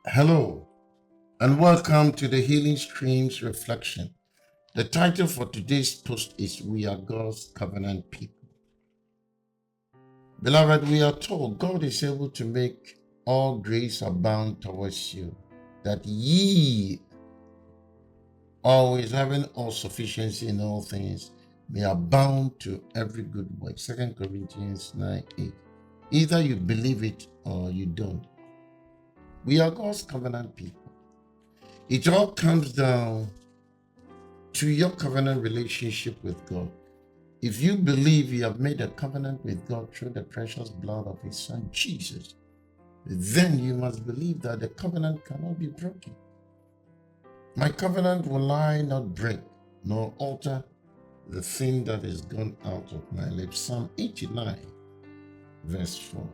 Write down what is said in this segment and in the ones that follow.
Hello, and welcome to the Healing Streams Reflection. The title for today's post is We Are God's Covenant People. Beloved, we are told God is able to make all grace abound towards you, that ye, always having all sufficiency in all things, may abound to every good work. 2 Corinthians 9:8. Either you believe it or you don't. We are God's covenant people. It all comes down to your covenant relationship with God. If you believe you have made a covenant with God through the precious blood of his son Jesus, then you must believe that the covenant cannot be broken. My covenant will I not break, nor alter the thing that is gone out of my lips. Psalm 89, verse 4.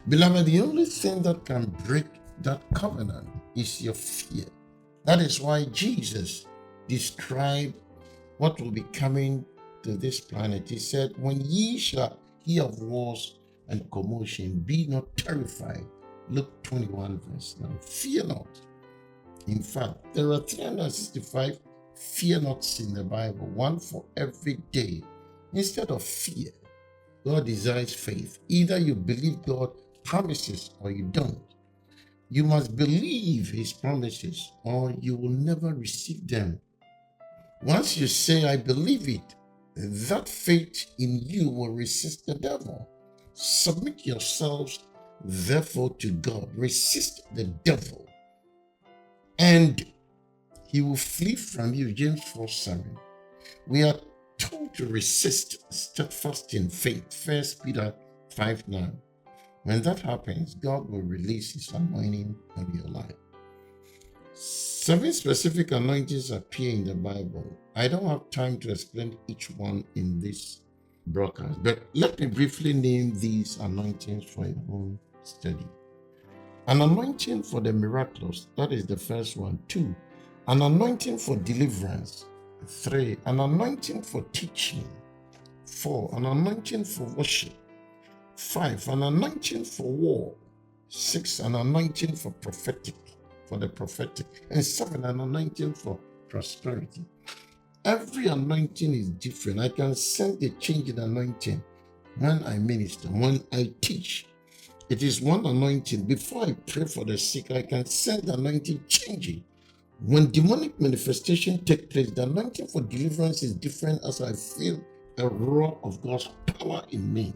Beloved, the only thing that can break that covenant is your fear. That is why Jesus described what will be coming to this planet. He said, when ye shall hear of wars and commotion, be not terrified. Luke 21, verse 9. Fear not. In fact, there are 365 fear nots in the Bible, one for every day. Instead of fear, God desires faith. Either you believe God promises or you don't. You must believe his promises or you will never receive them. Once you say, I believe it, that faith in you will resist the devil. Submit yourselves, therefore, to God. Resist the devil, and he will flee from you. James 4:7. We are told to resist steadfast in faith. 1 Peter 5:9. When that happens, God will release his anointing on your life. 7 specific anointings appear in the Bible. I don't have time to explain each one in this broadcast, but let me briefly name these anointings for your own study. An anointing for the miraculous, that is the first one. 2, an anointing for deliverance. 3, an anointing for teaching. 4, an anointing for worship. 5, an anointing for war. 6, an anointing for the prophetic. And 7, an anointing for prosperity. Every anointing is different. I can sense the change in anointing when I minister, when I teach. It is one anointing. Before I pray for the sick, I can sense the anointing changing. When demonic manifestation takes place, the anointing for deliverance is different as I feel a roar of God's power in me.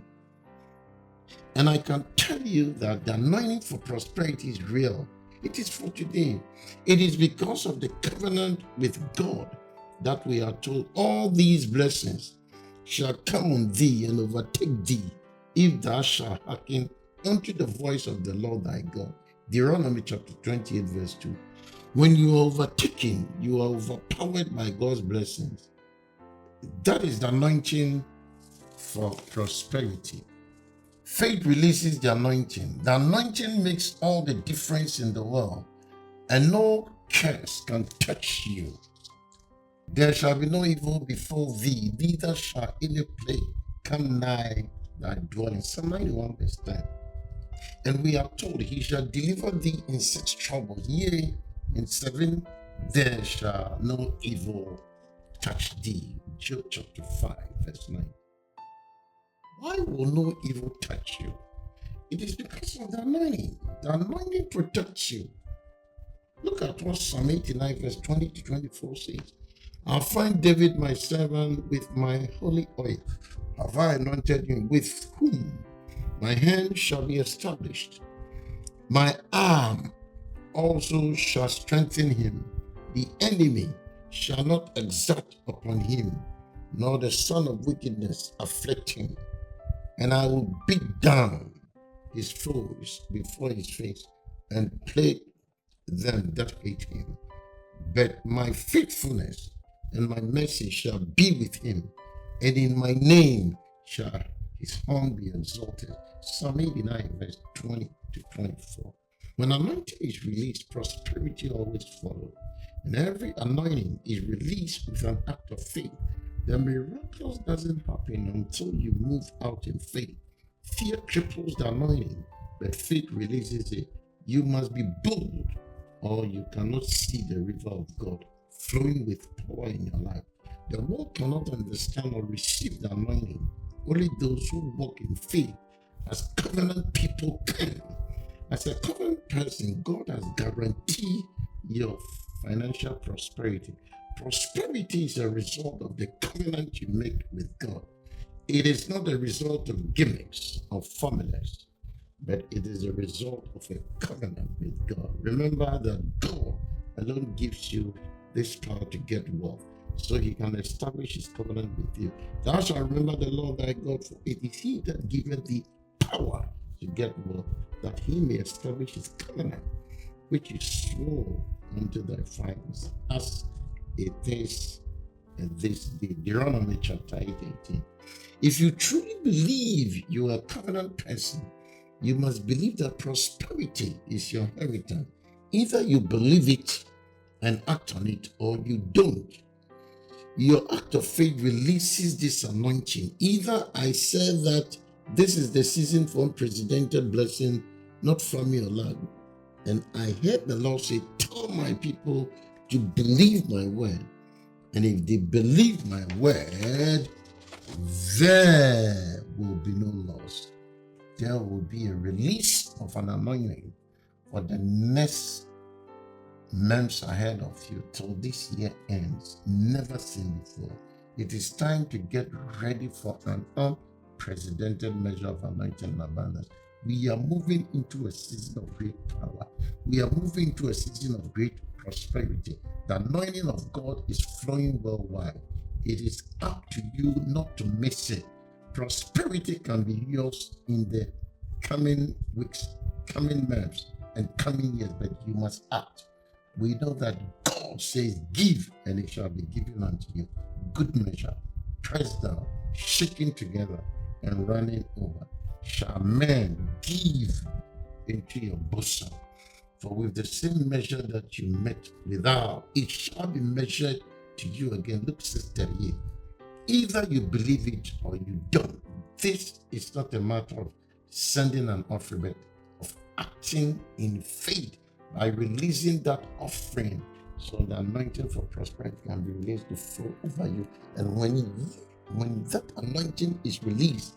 And I can tell you that the anointing for prosperity is real. It is for today. It is because of the covenant with God that we are told all these blessings shall come on thee and overtake thee if thou shalt hearken unto the voice of the Lord thy God. Deuteronomy chapter 28, verse 2. When you are overtaken, you are overpowered by God's blessings. That is the anointing for prosperity. Faith releases the anointing. The anointing makes all the difference in the world, and no curse can touch you. There shall be no evil before thee, neither shall any plague come nigh thy dwelling. Psalm 91, verse 10. And we are told, he shall deliver thee in 6 troubles. Yea, in 7 there shall no evil touch thee. Job chapter 5, verse 9. Why will no evil touch you? It is because of the anointing. The anointing protects you. Look at what Psalm 89, verse 20 to 24 says. I'll find David, my servant, with my holy oil. Have I anointed him, with whom my hand shall be established. My arm also shall strengthen him. The enemy shall not exact upon him, nor the son of wickedness afflict him. And I will beat down his foes before his face and plague them that hate him. But my faithfulness and my mercy shall be with him, and in my name shall his horn be exalted. Psalm 89, verse 20 to 24. When anointing is released, prosperity always follows. And every anointing is released with an act of faith. The miraculous doesn't happen until you move out in faith. Fear cripples the anointing, but faith releases it. You must be bold, or you cannot see the river of God flowing with power in your life. The world cannot understand or receive the anointing. Only those who walk in faith as covenant people can. As a covenant person, God has guaranteed your financial prosperity. Prosperity is a result of the covenant you make with God. It is not a result of gimmicks or formulas, but it is a result of a covenant with God. Remember that God alone gives you this power to get wealth, so he can establish his covenant with you. Thou shalt remember the Lord thy God, for it is he that giveth thee power to get wealth, that he may establish his covenant, which is swore unto thy fathers, as it is this day. Deuteronomy chapter 8:18. If you truly believe you are a covenant person, you must believe that prosperity is your inheritance. Either you believe it and act on it, or you don't. Your act of faith releases this anointing. Either I said that this is the season for unprecedented blessing, not from your land. And I heard the Lord say, tell my people to believe my word. And if they believe my word, there will be no loss. There will be a release of an anointing for the next months ahead of you till this year ends. Never seen before. It is time to get ready for an unprecedented measure of anointing and abundance. We are moving into a season of great power. We are moving into a season of great prosperity. The anointing of God is flowing worldwide. It is up to you not to miss it. Prosperity can be yours in the coming weeks, coming months, and coming years, but you must act. We know that God says, give, and it shall be given unto you. Good measure, pressed down, shaken together, and running over, shall men give into your bosom. For with the same measure that you met without, it shall be measured to you again. Luke 6:38. Either you believe it or you don't. This is not a matter of sending an offering, but of acting in faith by releasing that offering, so the anointing for prosperity can be released to flow over you. And when that anointing is released,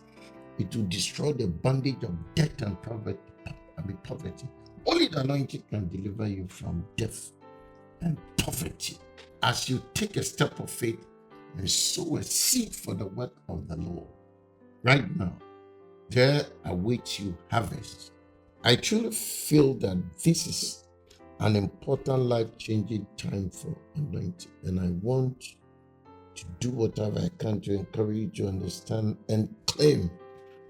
it will destroy the bondage of debt and poverty. Only the anointing can deliver you from death and poverty. As you take a step of faith and sow a seed for the work of the Lord, right now, there awaits you harvest. I truly feel that this is an important life-changing time for anointing, and I want to do whatever I can to encourage you to understand and claim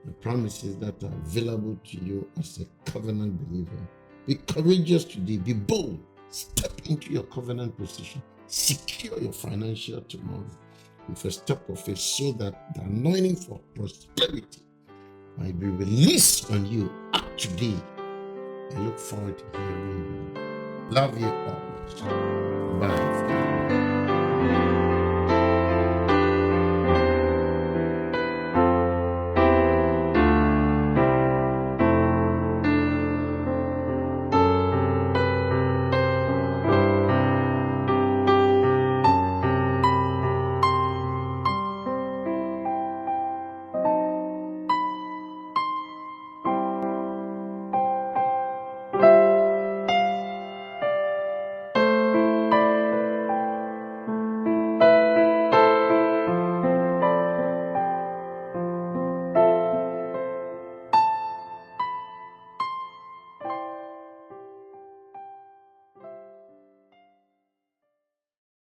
the promises that are available to you as a covenant believer. Be courageous today. Be bold. Step into your covenant position. Secure your financial tomorrow with a step of faith, so that the anointing for prosperity might be released on you. Act today. I look forward to hearing you. Love you all. Bye.